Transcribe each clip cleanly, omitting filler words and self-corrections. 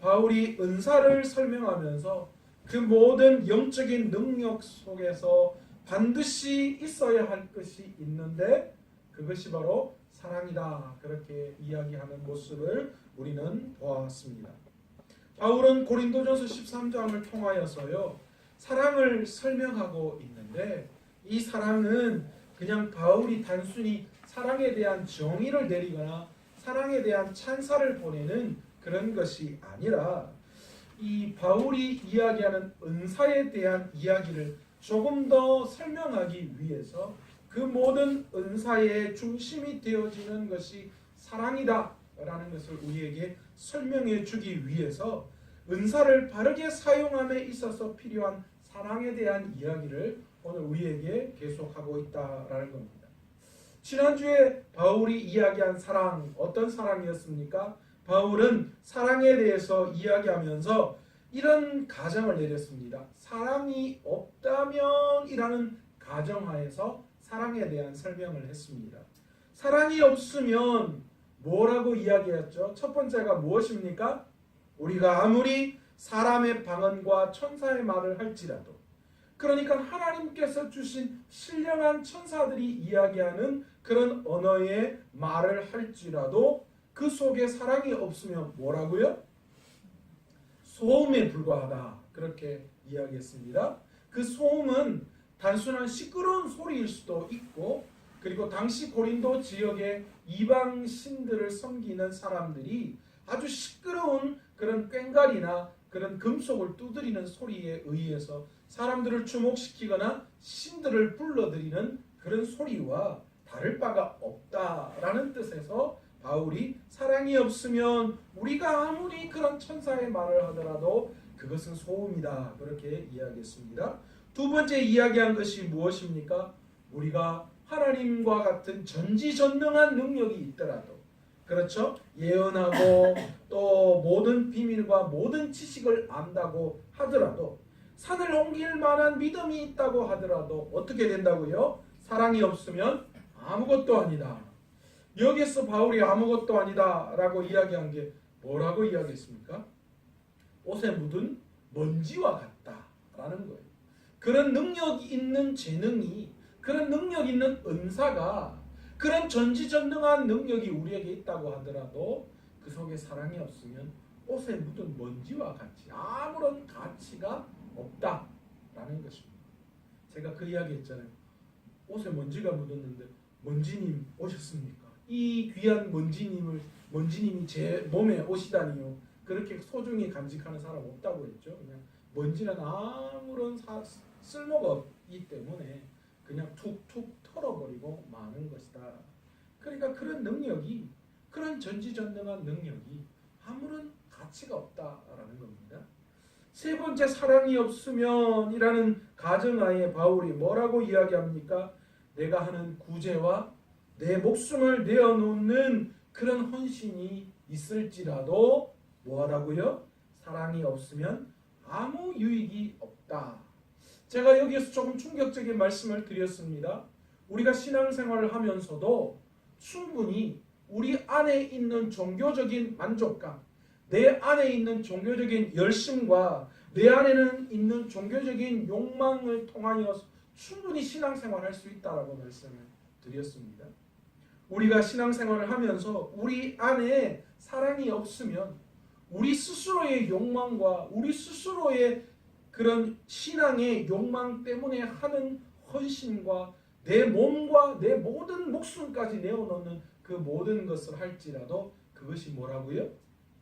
바울이 은사를 설명하면서 그 모든 영적인 능력 속에서 반드시 있어야 할 것이 있는데 그것이 바로 사랑이다. 그렇게 이야기하는 모습을 우리는 보았습니다. 바울은 고린도전서 13장을 통하여서요, 사랑을 설명하고 있는데 이 사랑은 그냥 바울이 단순히 사랑에 대한 정의를 내리거나 사랑에 대한 찬사를 보내는 그런 것이 아니라 이 바울이 이야기하는 은사에 대한 이야기를 조금 더 설명하기 위해서 그 모든 은사의 중심이 되어지는 것이 사랑이다 라는 것을 우리에게 설명해 주기 위해서 은사를 바르게 사용함에 있어서 필요한 사랑에 대한 이야기를 오늘 우리에게 계속하고 있다라는 겁니다. 지난주에 바울이 이야기한 사랑, 어떤 사랑이었습니까? 바울은 사랑에 대해서 이야기하면서 이런 가정을 내렸습니다. 사랑이 없다면 이라는 가정하에서 사랑에 대한 설명을 했습니다. 사랑이 없으면 뭐라고 이야기했죠? 첫 번째가 무엇입니까? 우리가 아무리 사람의 방언과 천사의 말을 할지라도, 그러니까 하나님께서 주신 신령한 천사들이 이야기하는 그런 언어의 말을 할지라도 그 속에 사랑이 없으면 뭐라고요? 소음에 불과하다. 그렇게 이야기했습니다. 그 소음은 단순한 시끄러운 소리일 수도 있고, 그리고 당시 고린도 지역의 이방 신들을 섬기는 사람들이 아주 시끄러운 그런 꽹과리나 그런 금속을 두드리는 소리에 의해서 사람들을 주목시키거나 신들을 불러들이는 그런 소리와 다를 바가 없다라는 뜻에서 바울이 사랑이 없으면 우리가 아무리 그런 천사의 말을 하더라도 그것은 소음이다. 그렇게 이야기했습니다. 두 번째 이야기한 것이 무엇입니까? 우리가 하나님과 같은 전지전능한 능력이 있더라도, 그렇죠? 예언하고 또 모든 비밀과 모든 지식을 안다고 하더라도, 산을 옮길 만한 믿음이 있다고 하더라도 어떻게 된다고요? 사랑이 없으면 아무것도 아니다. 여기서 바울이 아무것도 아니다 라고 이야기한 게 뭐라고 이야기했습니까? 옷에 묻은 먼지와 같다 라는 거예요. 그런 능력 있는 재능이, 그런 능력 있는 은사가, 그런 전지전능한 능력이 우리에게 있다고 하더라도 그 속에 사랑이 없으면 옷에 묻은 먼지와 같이 아무런 가치가 없다라는 것입니다. 제가 그 이야기 했잖아요. 옷에 먼지가 묻었는데 먼지님 오셨습니까? 이 귀한 먼지님이 제 몸에 오시다니요. 그렇게 소중히 간직하는 사람 없다고 했죠. 그냥 먼지는 아무런 쓸모가 없기 때문에 그냥 툭툭 털어버리고 마는 것이다. 그러니까 그런 능력이, 그런 전지전능한 능력이 아무런 가치가 없다라는 겁니다. 세 번째, 사랑이 없으면 이라는 가정하에 바울이 뭐라고 이야기합니까? 내가 하는 구제와 내 목숨을 내어놓는 그런 헌신이 있을지라도 뭐하라고요? 사랑이 없으면 아무 유익이 없다. 제가 여기에서 조금 충격적인 말씀을 드렸습니다. 우리가 신앙생활을 하면서도 충분히 우리 안에 있는 종교적인 만족감, 내 안에 있는 종교적인 열심과 내 안에는 있는 종교적인 욕망을 통하여 충분히 신앙생활을 할 수 있다라고 말씀을 드렸습니다. 우리가 신앙생활을 하면서 우리 안에 사랑이 없으면 우리 스스로의 욕망과 우리 스스로의 그런 신앙의 욕망 때문에 하는 헌신과 내 몸과 내 모든 목숨까지 내어놓는 그 모든 것을 할지라도 그것이 뭐라고요?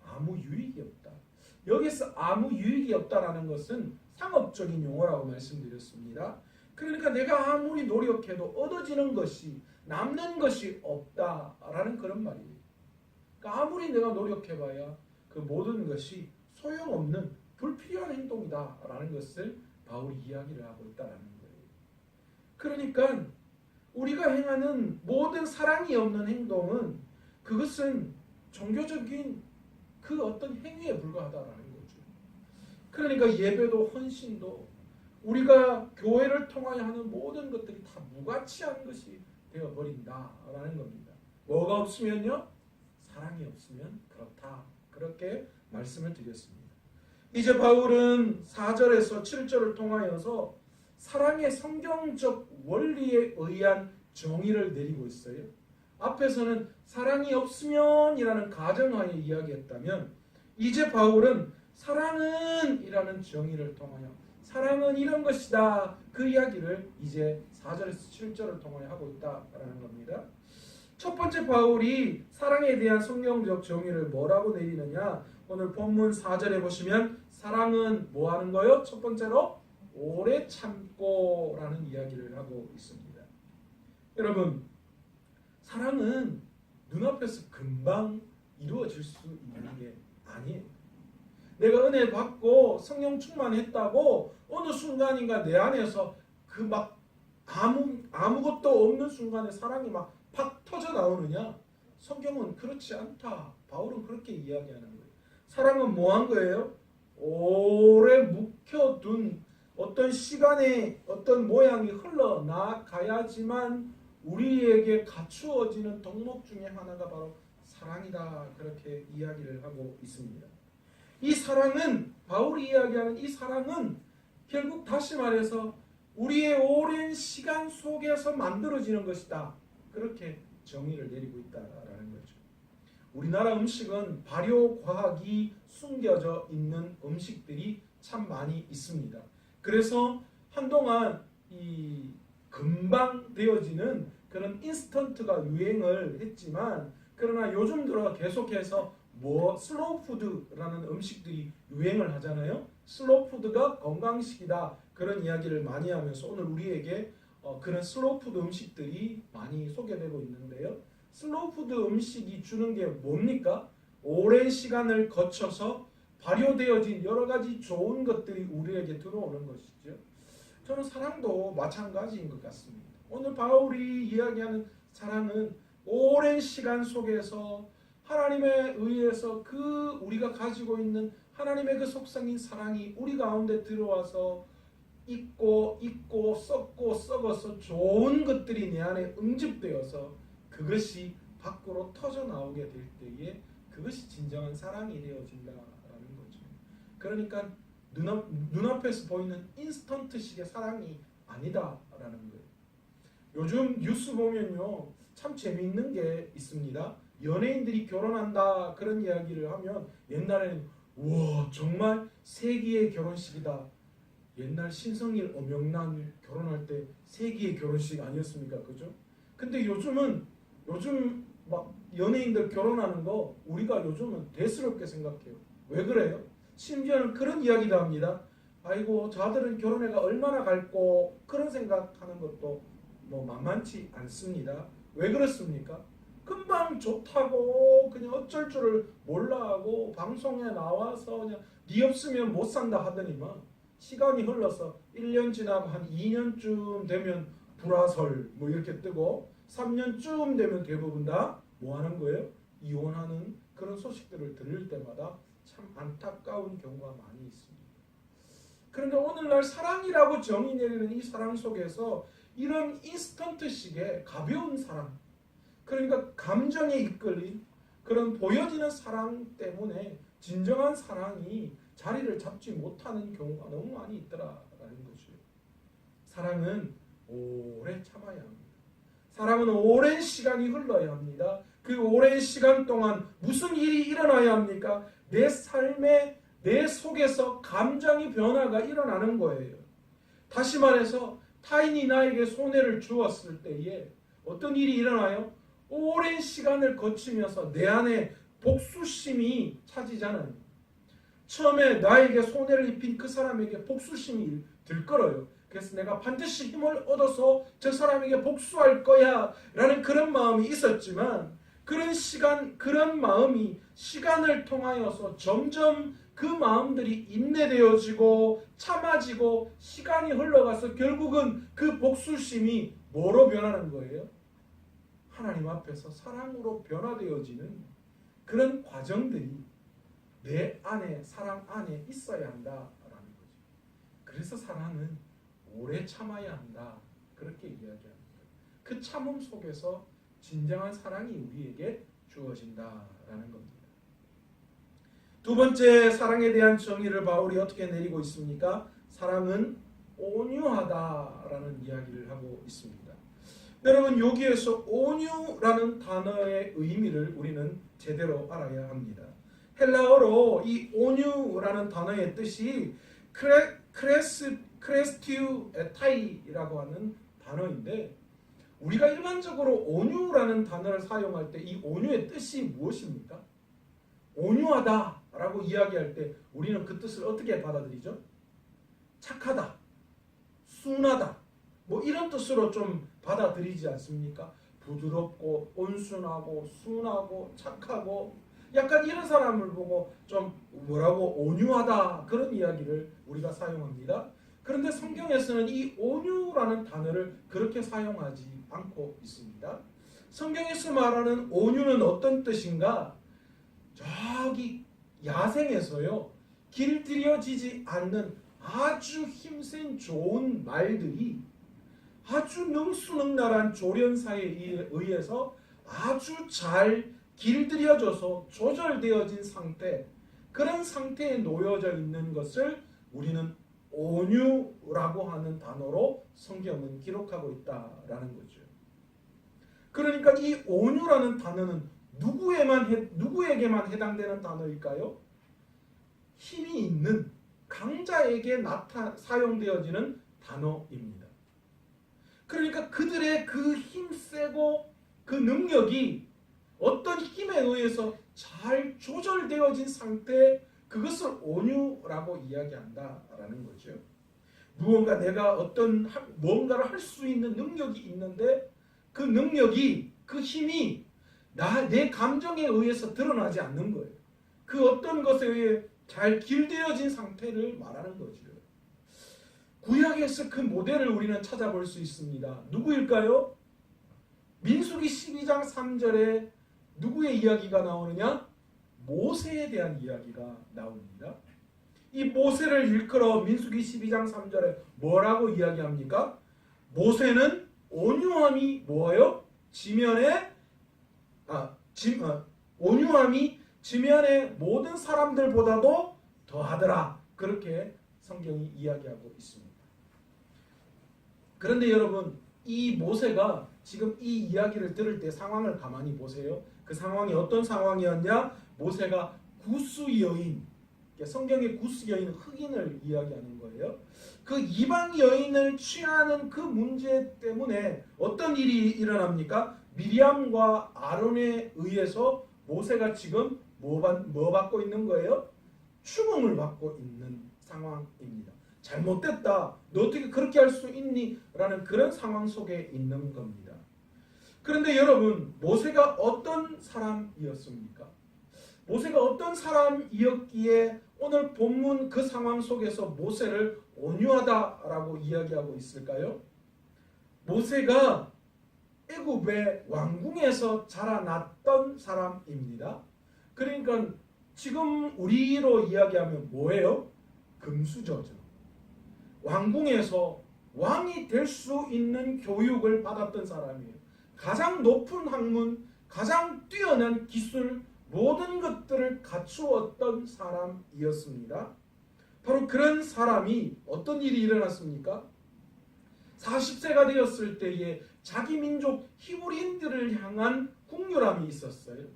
아무 유익이 없다. 여기서 아무 유익이 없다라는 것은 상업적인 용어라고 말씀드렸습니다. 그러니까 내가 아무리 노력해도 얻어지는 것이, 남는 것이 없다라는 그런 말이에요. 그러니까 아무리 내가 노력해봐야 그 모든 것이 소용없는 불필요한 행동이다라는 것을 바울이 이야기를 하고 있다는 거예요. 그러니까 우리가 행하는 모든 사랑이 없는 행동은 그것은 종교적인 그 어떤 행위에 불과하다라는 거죠. 그러니까 예배도 헌신도 우리가 교회를 통하여 하는 모든 것들이 다 무가치한 것이 되어버린다라는 겁니다. 뭐가 없으면요? 사랑이 없으면 그렇다. 그렇게 말씀을 드렸습니다. 이제 바울은 4절에서 7절을 통하여서 사랑의 성경적 원리에 의한 정의를 내리고 있어요. 앞에서는 사랑이 없으면 이라는 가정하에 이야기했다면 이제 바울은 사랑은 이라는 정의를 통하여 사랑은 이런 것이다 그 이야기를 이제 4절에서 7절을 통하여 하고 있다라는 겁니다. 첫 번째 바울이 사랑에 대한 성경적 정의를 뭐라고 내리느냐, 오늘 본문 4절에 보시면 사랑은 뭐 하는 거요? 첫 번째로 오래 참고 라는 이야기를 하고 있습니다. 여러분, 사랑은 눈앞에서 금방 이루어질 수 있는 게 아니에요. 내가 은혜 받고 성령 충만했다고 어느 순간인가 내 안에서 그 막 아무것도 없는 순간에 사랑이 막 팍 터져 나오느냐? 성경은 그렇지 않다. 바울은 그렇게 이야기하는 거예요. 사랑은 뭐 한 거예요? 오래 묵혀둔 어떤 시간에 어떤 모양이 흘러나가야지만 우리에게 갖추어지는 덕목 중에 하나가 바로 사랑이다. 그렇게 이야기를 하고 있습니다. 이 사랑은, 바울이 이야기하는 이 사랑은 결국 다시 말해서 우리의 오랜 시간 속에서 만들어지는 것이다. 그렇게 정의를 내리고 있다라는 거죠. 우리나라 음식은 발효과학이 숨겨져 있는 음식들이 참 많이 있습니다. 그래서 한동안 이 금방 되어지는 그런 인스턴트가 유행을 했지만, 그러나 요즘 들어 계속해서 슬로우 푸드라는 음식들이 유행을 하잖아요. 슬로우 푸드가 건강식이다 그런 이야기를 많이 하면서 오늘 우리에게 그런 슬로우 푸드 음식들이 많이 소개되고 있는데요. 슬로우 푸드 음식이 주는 게 뭡니까? 오랜 시간을 거쳐서 발효되어진 여러 가지 좋은 것들이 우리에게 들어오는 것이죠. 저는 사랑도 마찬가지인 것 같습니다. 오늘 바울이 이야기하는 사랑은 오랜 시간 속에서 하나님에 의해서 그 우리가 가지고 있는 하나님의 그 속성인 사랑이 우리 가운데 들어와서 있고 썩고 썩어서 좋은 것들이 내 안에 응집되어서 그것이 밖으로 터져 나오게 될 때에 그것이 진정한 사랑이 되어진다라는 거죠. 그러니까 눈앞에서 보이는 인스턴트식의 사랑이 아니다라는 거예요. 요즘 뉴스 보면요, 참 재미있는 게 있습니다. 연예인들이 결혼한다 그런 이야기를 하면 옛날에는 와 정말 세기의 결혼식이다. 옛날 신성일 엄영란 결혼할 때 세기의 결혼식 아니었습니까? 그죠? 근데 요즘 막 연예인들 결혼하는 거 우리가 요즘은 대수롭게 생각해요. 왜 그래요? 심지어는 그런 이야기도 합니다. 아이고 저들은 결혼해가 얼마나 갈고, 그런 생각하는 것도 뭐 만만치 않습니다. 왜 그렇습니까? 금방 좋다고 그냥 어쩔 줄을 몰라하고 방송에 나와서 그냥 네 없으면 못 산다 하더니만 시간이 흘러서 1년 지나고 한 2년쯤 되면 불화설 뭐 이렇게 뜨고 3년쯤 되면 대부분 다 뭐 하는 거예요? 이혼하는 그런 소식들을 들을 때마다 참 안타까운 경우가 많이 있습니다. 그런데 오늘날 사랑이라고 정의 내리는 이 사랑 속에서 이런 인스턴트식의 가벼운 사랑, 그러니까 감정에 이끌린 그런 보여지는 사랑 때문에 진정한 사랑이 자리를 잡지 못하는 경우가 너무 많이 있더라라는 거죠. 사랑은 오래 참아야 합니다. 사랑은 오랜 시간이 흘러야 합니다. 그 오랜 시간 동안 무슨 일이 일어나야 합니까? 내 삶에 내 속에서 감정의 변화가 일어나는 거예요. 다시 말해서 타인이 나에게 손해를 주었을 때에 어떤 일이 일어나요? 오랜 시간을 거치면서 내 안에 복수심이 차지잖아요. 처음에 나에게 손해를 입힌 그 사람에게 복수심이 들끓어요. 그래서 내가 반드시 힘을 얻어서 저 사람에게 복수할 거야 라는 그런 마음이 있었지만, 그런 마음이 시간을 통하여서 점점 그 마음들이 인내되어지고 참아지고 시간이 흘러가서 결국은 그 복수심이 뭐로 변하는 거예요? 하나님 앞에서 사랑으로 변화되어지는 그런 과정들이 내 안에, 사랑 안에 있어야 한다라는 거죠. 그래서 사랑은 오래 참아야 한다. 그렇게 이야기합니다. 그 참음 속에서 진정한 사랑이 우리에게 주어진다라는 겁니다. 두 번째, 사랑에 대한 정의를 바울이 어떻게 내리고 있습니까? 사랑은 온유하다라는 이야기를 하고 있습니다. 여러분, 여기에서 온유라는 단어의 의미를 우리는 제대로 알아야 합니다. 헬라어로 이 온유라는 단어의 뜻이 크레스티우 에타이라고 하는 단어인데, 우리가 일반적으로 온유라는 단어를 사용할 때 이 온유의 뜻이 무엇입니까? 온유하다라고 이야기할 때 우리는 그 뜻을 어떻게 받아들이죠? 착하다, 순하다, 뭐 이런 뜻으로 좀 받아들이지 않습니까? 부드럽고 온순하고 순하고 착하고 약간 이런 사람을 보고 좀 뭐라고 온유하다, 그런 이야기를 우리가 사용합니다. 그런데 성경에서는 이 온유라는 단어를 그렇게 사용하지 않고 있습니다. 성경에서 말하는 온유는 어떤 뜻인가? 저기 야생에서요, 길들여지지 않는 아주 힘센 좋은 말들이 아주 능수능란한 조련사에 의해서 아주 잘 길들여져서 조절되어진 상태, 그런 상태에 놓여져 있는 것을 우리는 온유라고 하는 단어로 성경은 기록하고 있다라는 거죠. 그러니까 이 온유라는 단어는 누구에게만 해당되는 단어일까요? 힘이 있는 강자에게 사용되어지는 단어입니다. 그러니까 그들의 그 힘세고 그 능력이 어떤 힘에 의해서 잘 조절되어진 상태, 그것을 온유라고 이야기한다라는 거죠. 무언가를 할 수 있는 능력이 있는데 그 능력이, 그 힘이 내 감정에 의해서 드러나지 않는 거예요. 그 어떤 것에 의해 잘 길들여진 상태를 말하는 거죠. 구약에서 그 모델을 우리는 찾아볼 수 있습니다. 누구일까요? 민수기 12장 3절에 누구의 이야기가 나오느냐? 모세에 대한 이야기가 나옵니다. 이 모세를 일컬어 민수기 12장 3절에 뭐라고 이야기합니까? 모세는 온유함이 뭐예요? 온유함이 지면의 모든 사람들보다도 더하더라. 그렇게 성경이 이야기하고 있습니다. 그런데 여러분, 이 모세가 지금 이 이야기를 들을 때 상황을 가만히 보세요. 그 상황이 어떤 상황이었냐? 모세가 구스 여인, 성경의 구스 여인, 흑인을 이야기하는 거예요. 그 이방 여인을 취하는 그 문제 때문에 어떤 일이 일어납니까? 미리암과 아론에 의해서 모세가 지금 뭐 받고 있는 거예요? 추궁을 받고 있는 상황입니다. 잘못됐다, 너 어떻게 그렇게 할 수 있니? 라는 그런 상황 속에 있는 겁니다. 그런데 여러분, 모세가 어떤 사람이었습니까? 모세가 어떤 사람이었기에 오늘 본문 그 상황 속에서 모세를 온유하다라고 이야기하고 있을까요? 모세가 애굽의 왕궁에서 자라났던 사람입니다. 그러니까 지금 우리로 이야기하면 뭐예요? 금수저죠. 왕궁에서 왕이 될 수 있는 교육을 받았던 사람이에요. 가장 높은 학문, 가장 뛰어난 기술, 모든 것들을 갖추었던 사람이었습니다. 바로 그런 사람이 어떤 일이 일어났습니까? 40세가 되었을 때에 자기 민족 히브리인들을 향한 국률함이 있었어요.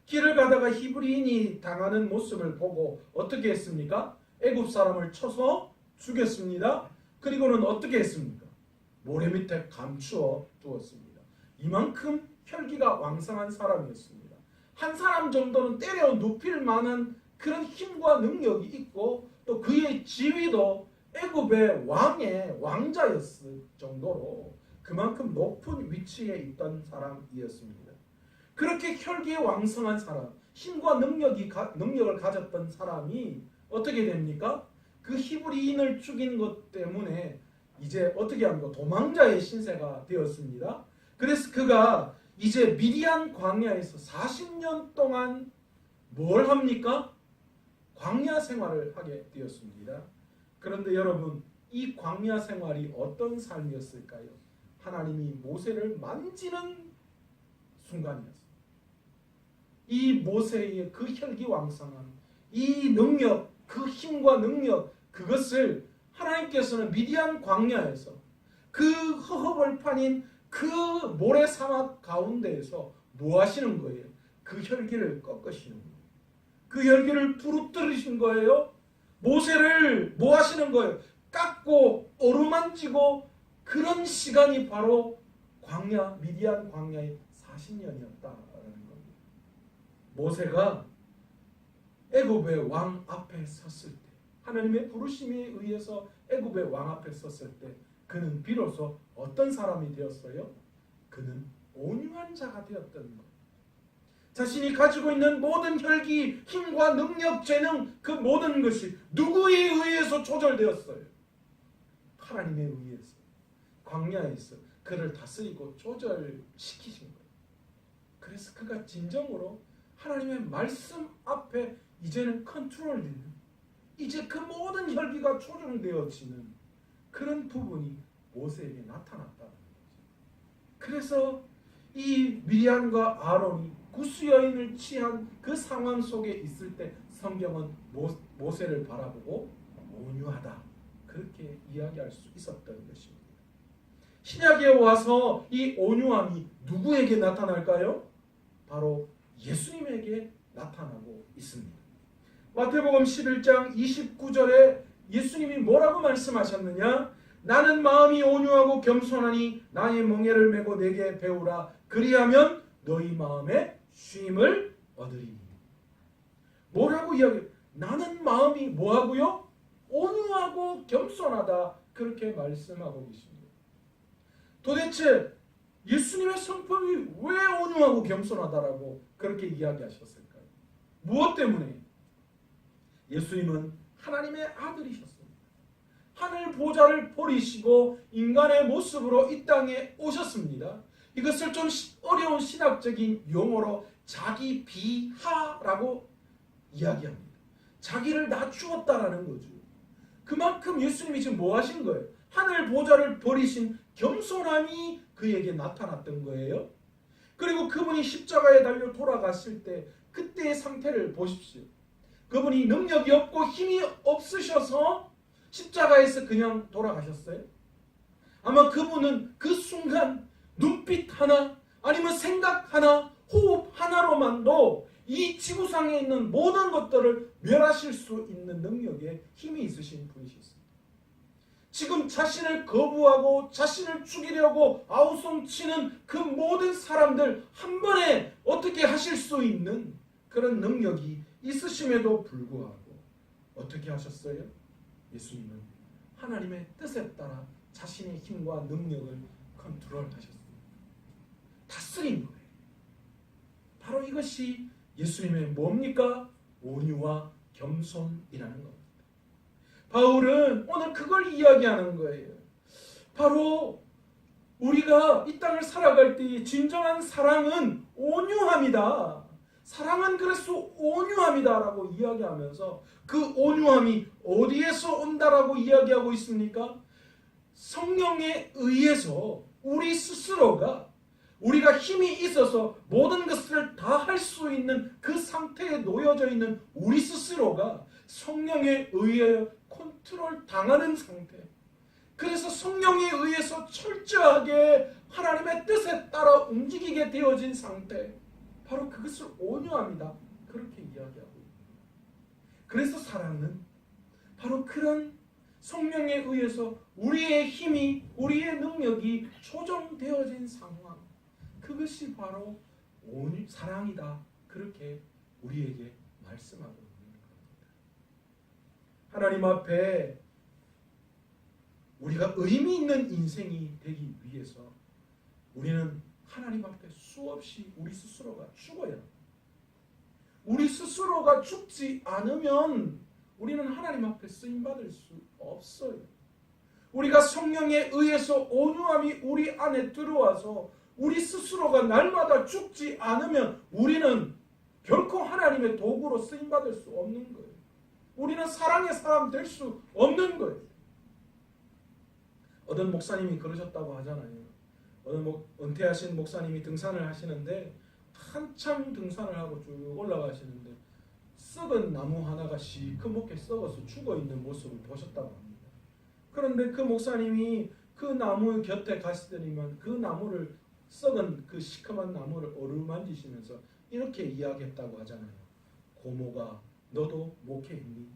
길을 가다가 히브리인이 당하는 모습을 보고 어떻게 했습니까? 애굽 사람을 쳐서 죽였습니다. 그리고는 어떻게 했습니까? 모래 밑에 감추어 두었습니다. 이만큼 혈기가 왕성한 사람이었습니다. 한 사람 정도는 때려 눕힐 만한 그런 힘과 능력이 있고, 또 그의 지위도 애굽의 왕의 왕자였을 정도로 그만큼 높은 위치에 있던 사람이었습니다. 그렇게 혈기에 왕성한 사람, 힘과 능력을 가졌던 사람이 어떻게 됩니까? 그 히브리인을 죽인 것 때문에 이제 어떻게 합니까? 도망자의 신세가 되었습니다. 그래서 그가 이제 미디안 광야에서 40년 동안 뭘 합니까? 광야 생활을 하게 되었습니다. 그런데 여러분, 이 광야 생활이 어떤 삶이었을까요? 하나님이 모세를 만지는 순간이었습니다. 이 모세의 그 혈기왕성한, 이 능력, 그 힘과 능력, 그것을 하나님께서는 미디안 광야에서 그 허허벌판인 그 모래 사막 가운데에서 뭐 하시는 거예요? 그 혈기를 꺾으시는 거예요. 그 혈기를 부르뜨리신 거예요. 모세를 뭐 하시는 거예요? 깎고 어루만지고 그런 시간이 바로 광야, 미디안 광야의 40년이었다라는 겁니다. 모세가 애굽의 왕 앞에 섰을 때, 하나님의 부르심에 의해서 애굽의 왕 앞에 섰을 때 그는 비로소 어떤 사람이 되었어요? 그는 온유한 자가 되었던 거예요. 자신이 가지고 있는 모든 혈기, 힘과 능력, 재능, 그 모든 것이 누구에 의해서 조절되었어요? 하나님에 의해서. 광야에서 그를 다스리고 조절시키신 거예요. 그래서 그가 진정으로 하나님의 말씀 앞에 이제는 컨트롤되는, 이제 그 모든 혈기가 조정되어지는 그런 부분이 모세에게 나타났다는 거죠. 그래서 이 미리암과 아론이 구스 여인을 취한 그 상황 속에 있을 때 성경은 모세를 바라보고 온유하다, 그렇게 이야기할 수 있었던 것입니다. 신약에 와서 이 온유함이 누구에게 나타날까요? 바로 예수님에게 나타나고 있습니다. 마태복음 11장 29절에 예수님이 뭐라고 말씀하셨느냐? 나는 마음이 온유하고 겸손하니 나의 멍에를 메고 내게 배우라. 그리하면 너희 마음에 쉼을 얻으리니. 뭐라고 이야기해요? 나는 마음이 뭐하고요? 온유하고 겸손하다, 그렇게 말씀하고 계십니다. 도대체 예수님의 성품이 왜 온유하고 겸손하다라고 그렇게 이야기하셨을까요? 무엇 때문에? 예수님은 하나님의 아들이셨습니다. 하늘 보좌를 버리시고 인간의 모습으로 이 땅에 오셨습니다. 이것을 좀 어려운 신학적인 용어로 자기 비하라고 이야기합니다. 자기를 낮추었다라는 거죠. 그만큼 예수님이 지금 뭐 하신 거예요? 하늘 보좌를 버리신 겸손함이 그에게 나타났던 거예요. 그리고 그분이 십자가에 달려 돌아갔을 때 그때의 상태를 보십시오. 그분이 능력이 없고 힘이 없으셔서 십자가에서 그냥 돌아가셨어요? 아마 그분은 그 순간 눈빛 하나, 아니면 생각 하나, 호흡 하나로만도 이 지구상에 있는 모든 것들을 멸하실 수 있는 능력에 힘이 있으신 분이셨습니다. 지금 자신을 거부하고 자신을 죽이려고 아우성치는 그 모든 사람들 한 번에 어떻게 하실 수 있는 그런 능력이 있으심에도 불구하고 어떻게 하셨어요? 예수님은 하나님의 뜻에 따라 자신의 힘과 능력을 컨트롤하셨습니다. 다스린 거예요. 바로 이것이 예수님의 뭡니까? 온유와 겸손이라는 겁니다. 바울은 오늘 그걸 이야기하는 거예요. 바로 우리가 이 땅을 살아갈 때 진정한 사랑은 온유함이다. 사랑은 그래서 온유함이다라고 이야기하면서 그 온유함이 어디에서 온다라고 이야기하고 있습니까? 성령에 의해서 우리 스스로가, 우리가 힘이 있어서 모든 것을 다 할 수 있는 그 상태에 놓여져 있는 우리 스스로가 성령에 의해 컨트롤 당하는 상태. 그래서 성령에 의해서 철저하게 하나님의 뜻에 따라 움직이게 되어진 상태. 바로 그것을 온유함이다, 그렇게 이야기하고 있습니다. 그래서 사랑은 바로 그런 성령에 의해서 우리의 힘이, 우리의 능력이 조정되어진 상황, 그것이 바로 사랑이다, 그렇게 우리에게 말씀하고 있는 겁니다. 하나님 앞에 우리가 의미 있는 인생이 되기 위해서 우리는 하나님 앞에 수없이 우리 스스로가 죽어야 합니다. 우리 스스로가 죽지 않으면 우리는 하나님 앞에 쓰임받을 수 없어요. 우리가 성령에 의해서 온유함이 우리 안에 들어와서 우리 스스로가 날마다 죽지 않으면 우리는 결코 하나님의 도구로 쓰임받을 수 없는 거예요. 우리는 사랑의 사람 될 수 없는 거예요. 어떤 목사님이 그러셨다고 하잖아요. 어느 은퇴하신 목사님이 등산을 하시는데 한참 등산을 하고 쭉 올라가시는데 썩은 나무 하나가 시커멓게 썩어서 죽어있는 모습을 보셨다고 합니다. 그런데 그 목사님이 그 나무 곁에 가시더니만 그 나무를 썩은 그 시커먼 나무를 어루만지시면서 이렇게 이야기했다고 하잖아요. 고모가 너도 목회했니?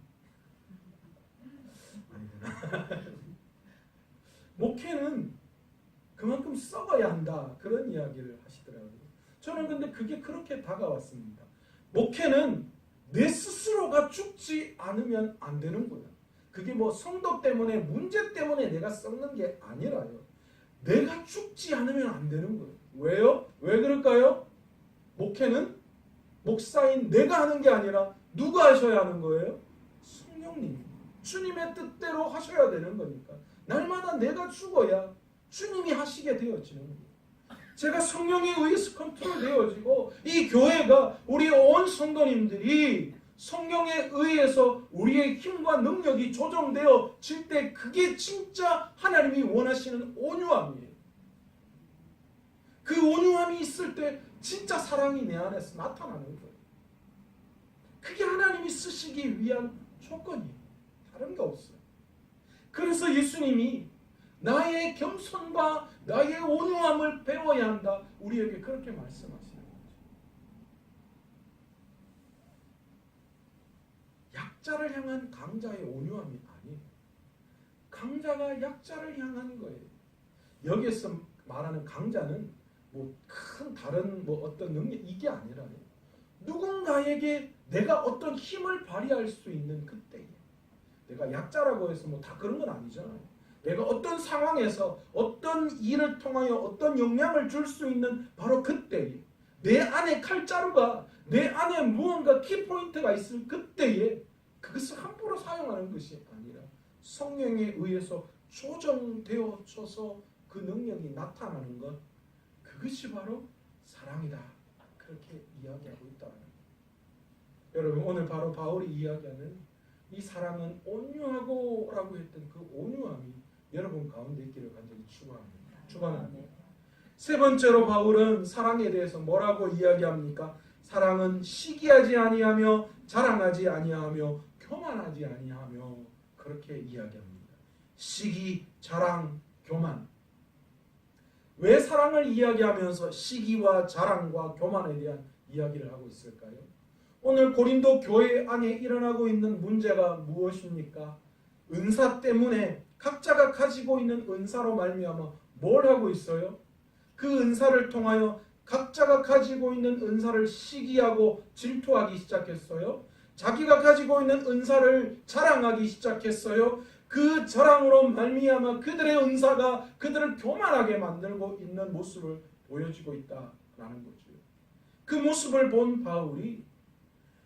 아니구나. 목회는 그만큼 썩어야 한다. 그런 이야기를 하시더라고요. 저는 근데 그게 그렇게 다가왔습니다. 목회는 내 스스로가 죽지 않으면 안 되는 거예요. 그게 뭐 성도 때문에 문제 때문에 내가 썩는 게 아니라요. 내가 죽지 않으면 안 되는 거예요. 왜요? 왜 그럴까요? 목회는 목사인 내가 하는 게 아니라 누가 하셔야 하는 거예요? 성령님. 주님의 뜻대로 하셔야 되는 거니까. 날마다 내가 죽어야 주님이 하시게 되어지는 거예요. 제가 성령에 의해서 컨트롤되어지고 이 교회가 우리 온 성도님들이 성령에 의해서 우리의 힘과 능력이 조정되어질 때 그게 진짜 하나님이 원하시는 온유함이에요. 그 온유함이 있을 때 진짜 사랑이 내 안에서 나타나는 거예요. 그게 하나님이 쓰시기 위한 조건이에요. 다른 게 없어요. 그래서 예수님이 나의 겸손과 나의 온유함을 배워야 한다. 우리에게 그렇게 말씀하시는 거죠. 약자를 향한 강자의 온유함이 아니에요. 강자가 약자를 향한 거예요. 여기에서 말하는 강자는 뭐 큰 다른 뭐 어떤 능력 이게 아니라요. 누군가에게 내가 어떤 힘을 발휘할 수 있는 그때에 내가 약자라고 해서 뭐 다 그런 건 아니잖아요. 내가 어떤 상황에서 어떤 일을 통하여 어떤 영향을 줄 수 있는 바로 그때에 내 안에 칼자루가 내 안에 무언가 키포인트가 있을 그때에 그것을 함부로 사용하는 것이 아니라 성령에 의해서 조정되어져서 그 능력이 나타나는 것 그것이 바로 사랑이다. 그렇게 이야기하고 있다는 거예요. 여러분 오늘 바로 바울이 이야기하는 이 사랑은 온유하고 라고 했던 그 온유함이 여러분 가운데 있기를 간절히 축원합니다. 세 번째로 바울은 사랑에 대해서 뭐라고 이야기합니까? 사랑은 시기하지 아니하며 자랑하지 아니하며 교만하지 아니하며 그렇게 이야기합니다. 시기, 자랑, 교만. 왜 사랑을 이야기하면서 시기와 자랑과 교만에 대한 이야기를 하고 있을까요? 오늘 고린도 교회 안에 일어나고 있는 문제가 무엇입니까? 은사 때문에 각자가 가지고 있는 은사로 말미암아 뭘 하고 있어요? 그 은사를 통하여 각자가 가지고 있는 은사를 시기하고 질투하기 시작했어요. 자기가 가지고 있는 은사를 자랑하기 시작했어요. 그 자랑으로 말미암아 그들의 은사가 그들을 교만하게 만들고 있는 모습을 보여주고 있다라는 거죠. 그 모습을 본 바울이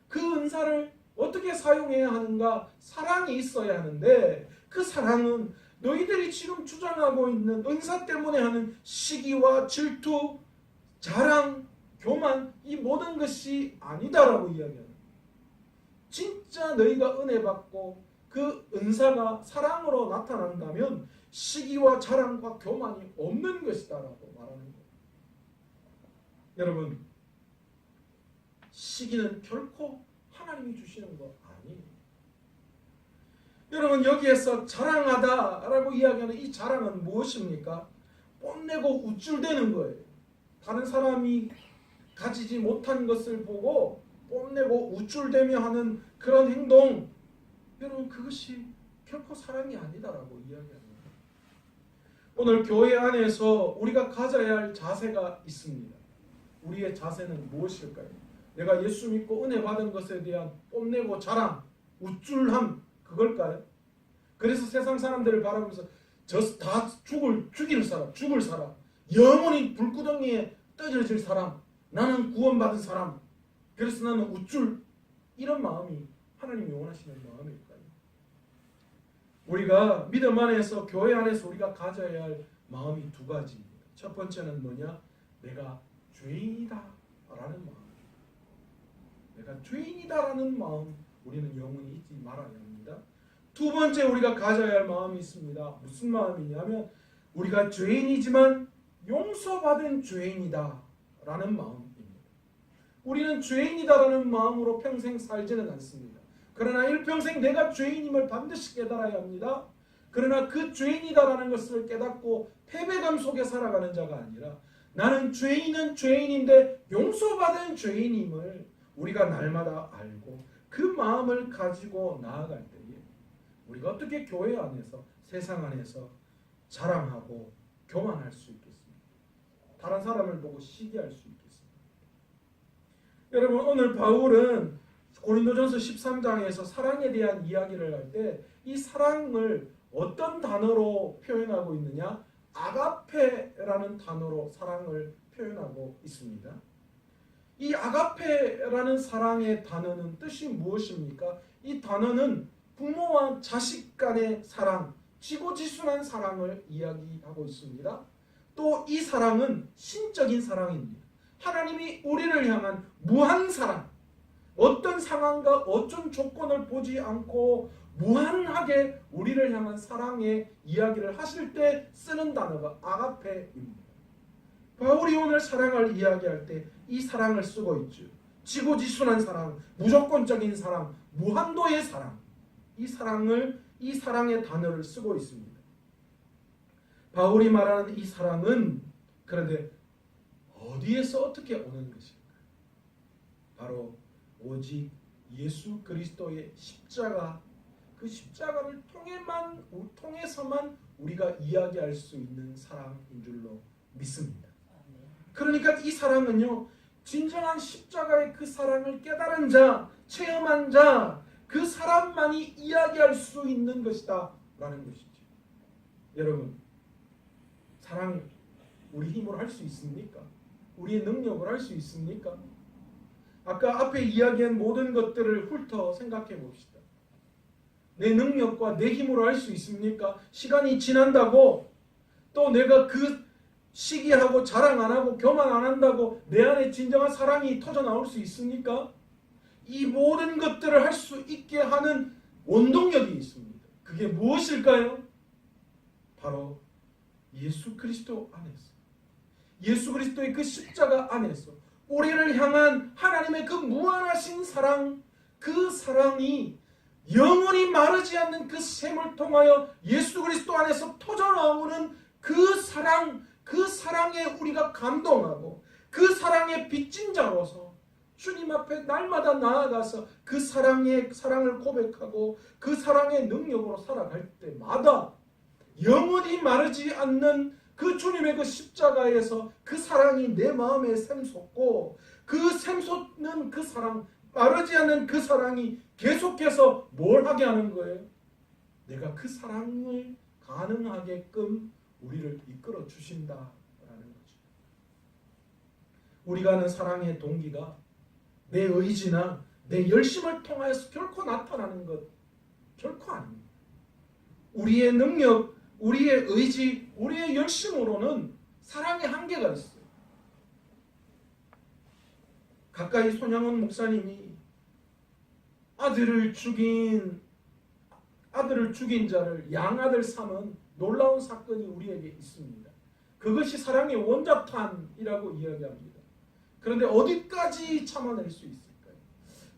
그 은사를 어떻게 사용해야 하는가? 사랑이 있어야 하는데 그 사랑은 너희들이 지금 주장하고 있는 은사 때문에 하는 시기와 질투, 자랑, 교만 이 모든 것이 아니다라고 이야기합니다. 진짜 너희가 은혜 받고 그 은사가 사랑으로 나타난다면 시기와 자랑과 교만이 없는 것이다라고 말하는 거예요. 여러분 시기는 결코 하나님이 주시는 거 아니에요. 여러분 여기에서 자랑하다라고 이야기하는 이 자랑은 무엇입니까? 뽐내고 우쭐대는 거예요. 다른 사람이 가지지 못한 것을 보고 뽐내고 우쭐대며 하는 그런 행동 여러분 그것이 결코 사랑이 아니다라고 이야기합니다. 오늘 교회 안에서 우리가 가져야 할 자세가 있습니다. 우리의 자세는 무엇일까요? 내가 예수 믿고 은혜 받은 것에 대한 뽐내고 자랑, 우쭐함 그걸까요? 그래서 세상 사람들을 바라보면서 저 다 죽일 사람, 죽을 사람, 영원히 불구덩이에 떠들어질 사람, 나는 구원받은 사람, 그래서 나는 우쭐 이런 마음이 하나님이 원하시는 마음일까요? 우리가 믿음 안에서 교회 안에서 우리가 가져야 할 마음이 두 가지입니다. 첫 번째는 뭐냐? 내가 죄인이다 라는 마음. 내가 죄인이다라는 마음 우리는 영원히 잊지 말아야 합니다. 두 번째 우리가 가져야 할 마음이 있습니다. 무슨 마음이냐면 우리가 죄인이지만 용서받은 죄인이다 라는 마음입니다. 우리는 죄인이다라는 마음으로 평생 살지는 않습니다. 그러나 일평생 내가 죄인임을 반드시 깨달아야 합니다. 그러나 그 죄인이다라는 것을 깨닫고 패배감 속에 살아가는 자가 아니라 나는 죄인은 죄인인데 용서받은 죄인임을 우리가 날마다 알고 그 마음을 가지고 나아갈 때에 우리가 어떻게 교회 안에서 세상 안에서 자랑하고 교만할 수 있겠습니까? 다른 사람을 보고 시기할 수 있겠습니까? 여러분 오늘 바울은 고린도전서 13장에서 사랑에 대한 이야기를 할 때 이 사랑을 어떤 단어로 표현하고 있느냐? 아가페라는 단어로 사랑을 표현하고 있습니다. 이 아가페라는 사랑의 단어는 뜻이 무엇입니까? 이 단어는 부모와 자식 간의 사랑, 지고지순한 사랑을 이야기하고 있습니다. 또 이 사랑은 신적인 사랑입니다. 하나님이 우리를 향한 무한 사랑, 어떤 상황과 어떤 조건을 보지 않고 무한하게 우리를 향한 사랑의 이야기를 하실 때 쓰는 단어가 아가페입니다. 바울이 오늘 사랑을 이야기할 때 이 사랑을 쓰고 있죠. 지고지순한 사랑, 무조건적인 사랑, 무한도의 사랑. 이 사랑의 단어를 쓰고 있습니다. 바울이 말하는 이 사랑은 그런데 어디에서 어떻게 오는 것일까? 바로 오직 예수 그리스도의 십자가, 그 십자가를 통해서만 우리가 이야기할 수 있는 사랑인 줄로 믿습니다. 그러니까 이 사랑은요, 진정한 십자가의 그 사랑을 깨달은 자, 체험한 자, 그 사람만이 이야기할 수 있는 것이다 라는 것이죠. 여러분, 사랑 우리 힘으로 할 수 있습니까? 우리의 능력으로 할 수 있습니까? 아까 앞에 이야기한 모든 것들을 훑어 생각해 봅시다. 내 능력과 내 힘으로 할 수 있습니까? 시간이 지난다고 또 내가 그 시기하고 자랑 안 하고 교만 안 한다고 내 안에 진정한 사랑이 터져 나올 수 있습니까? 이 모든 것들을 할 수 있게 하는 원동력이 있습니다. 그게 무엇일까요? 바로 예수 그리스도 안에서, 예수 그리스도의 그 십자가 안에서 우리를 향한 하나님의 그 무한하신 사랑, 그 사랑이 영원히 마르지 않는 그 샘을 통하여 예수 그리스도 안에서 터져 나오는 그 사랑, 그 사랑에 우리가 감동하고 그 사랑에 빚진 자로서 주님 앞에 날마다 나아가서 그 사랑을 고백하고 그 사랑의 능력으로 살아갈 때마다 영원히 마르지 않는 그 주님의 그 십자가에서 그 사랑이 내 마음에 샘솟고 그 샘솟는 그 사랑, 마르지 않는 그 사랑이 계속해서 뭘 하게 하는 거예요? 내가 그 사랑을 가능하게끔 우리를 이끌어 주신다라는 거죠. 우리가 하는 사랑의 동기가 내 의지나 내 열심을 통하여서 결코 나타나는 것 결코 아닙니다. 우리의 능력, 우리의 의지, 우리의 열심으로는 사랑의 한계가 있어요. 가까이 손양원 목사님이 아들을 죽인 자를 양아들 삼은 놀라운 사건이 우리에게 있습니다. 그것이 사랑의 원자탄이라고 이야기합니다. 그런데 어디까지 참아낼 수 있을까요?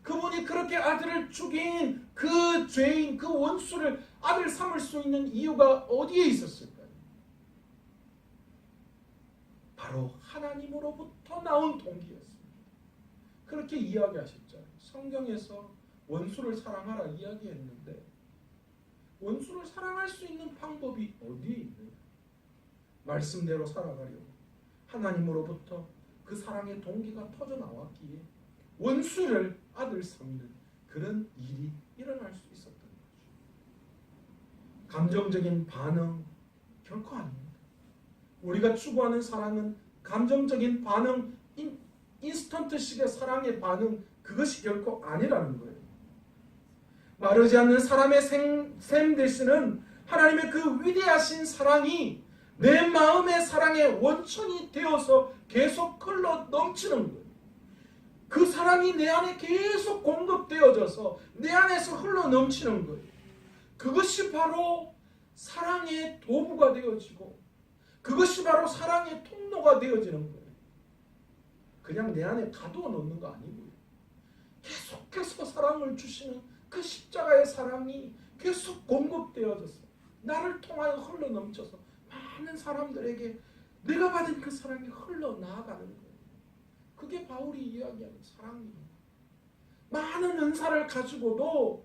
그분이 그렇게 아들을 죽인 그 죄인, 그 원수를 아들 삼을 수 있는 이유가 어디에 있었을까요? 바로 하나님으로부터 나온 동기였습니다. 그렇게 이야기하셨잖아요. 성경에서 원수를 사랑하라 이야기했는데 원수를 사랑할 수 있는 방법이 어디에 있느냐? 말씀대로 살아가려고 하나님으로부터 그 사랑의 동기가 터져 나왔기에 원수를 아들 삼는 그런 일이 일어날 수 있었던 거죠. 감정적인 반응 결코 아닙니다. 우리가 추구하는 사랑은 감정적인 반응, 인스턴트식의 사랑의 반응, 그것이 결코 아니라는 거예요. 마르지 않는 사람의 샘 되시는 하나님의 그 위대하신 사랑이 내 마음의 사랑의 원천이 되어서 계속 흘러 넘치는 거예요. 그 사랑이 내 안에 계속 공급되어져서 내 안에서 흘러 넘치는 거예요. 그것이 바로 사랑의 도구가 되어지고 그것이 바로 사랑의 통로가 되어지는 거예요. 그냥 내 안에 가두어 놓는 거 아니고요. 계속해서 사랑을 주시는 그 십자가의 사랑이 계속 공급되어져서 나를 통하여 흘러넘쳐서 많은 사람들에게 내가 받은 그 사랑이 흘러나가는 거예요. 그게 바울이 이야기하는 사랑이에요. 많은 은사를 가지고도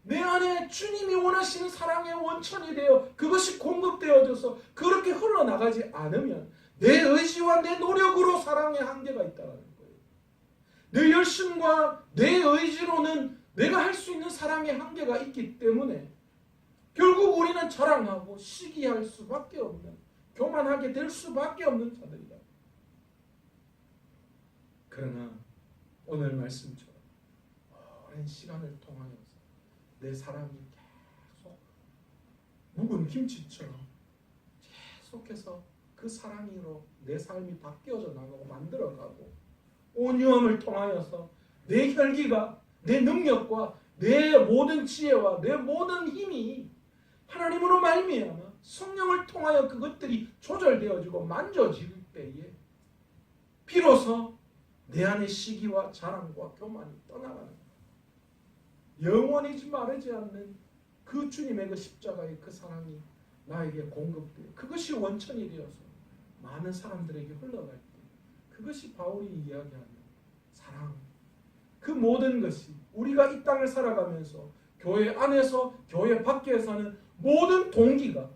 내 안에 주님이 원하시는 사랑의 원천이 되어 그것이 공급되어져서 그렇게 흘러나가지 않으면 내 의지와 내 노력으로 사랑의 한계가 있다는 거예요. 내 열심과 내 의지로는 내가 할 수 있는 사랑의 한계가 있기 때문에 결국 우리는 자랑하고 시기할 수밖에 없는, 교만하게 될 수밖에 없는 자들이다. 그러나 오늘 말씀처럼 오랜 시간을 통하여서 내 사랑이 계속 묵은 김치처럼 계속해서 그 사랑으로 내 삶이 바뀌어져 나가고 만들어가고, 온유함을 통하여서 내 혈기가, 내 능력과 내 모든 지혜와 내 모든 힘이 하나님으로 말미암아 성령을 통하여 그것들이 조절되어지고 만져질 때에 비로소 내 안의 시기와 자랑과 교만이 떠나가는 거예요. 영원히 마르지 않는 그 주님의 그 십자가의 그 사랑이 나에게 공급돼요. 그것이 원천이 되어서 많은 사람들에게 흘러갈 때, 그것이 바울이 이야기하는 사랑. 그 모든 것이 우리가 이 땅을 살아가면서 교회 안에서 교회 밖에서는 모든 동기가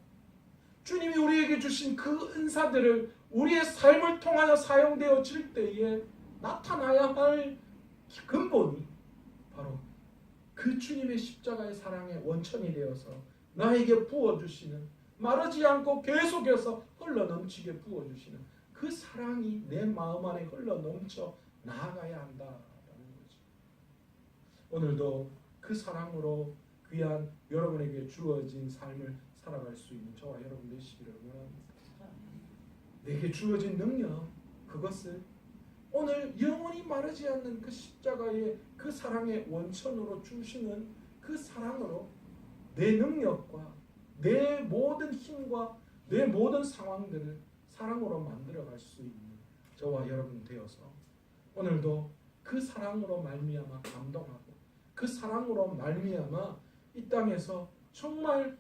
주님이 우리에게 주신 그 은사들을 우리의 삶을 통하여 사용되어질 때에 나타나야 할 근본이 바로 그 주님의 십자가의 사랑의 원천이 되어서 나에게 부어주시는, 마르지 않고 계속해서 흘러넘치게 부어주시는 그 사랑이 내 마음 안에 흘러넘쳐 나아가야 한다라는 거죠. 오늘도 그 사랑으로 귀한 여러분에게 주어진 삶을 살아갈 수 있는 저와 여러분 되시기를 원합니다. 내게 주어진 능력, 그것을 오늘 영원히 마르지 않는 그 십자가의 그 사랑의 원천으로 주시는 그 사랑으로 내 능력과 내 모든 힘과 내 모든 상황들을 사랑으로 만들어갈 수 있는 저와 여러분 되어서 오늘도 그 사랑으로 말미암아 감동하고 그 사랑으로 말미암아 이 땅에서 정말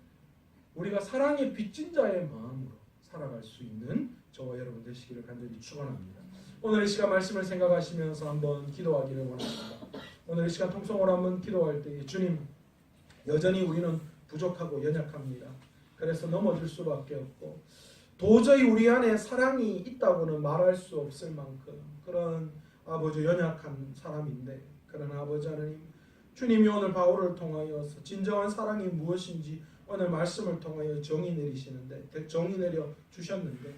우리가 사랑의 빚진 자의 마음으로 살아갈 수 있는 저와 여러분 되시기를 간절히 축원합니다. 오늘 이 시간 말씀을 생각하시면서 한번 기도하기를 원합니다. 오늘 이 시간 통성으로 한번 기도할 때 주님, 여전히 우리는 부족하고 연약합니다. 그래서 넘어질 수밖에 없고 도저히 우리 안에 사랑이 있다고는 말할 수 없을 만큼 그런 아버지 연약한 사람인데, 그러나 아버지 하나님, 주님이 오늘 바울을 통하여서 진정한 사랑이 무엇인지 오늘 말씀을 통하여 정의 내리시는데, 정의 내려 주셨는데,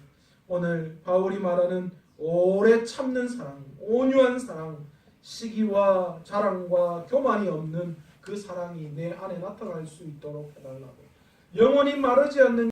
오늘 바울이 말하는 오래 참는 사랑, 온유한 사랑, 시기와 자랑과 교만이 없는 그 사랑이 내 안에 나타날 수 있도록 해달라고, 영원히 마르지 않는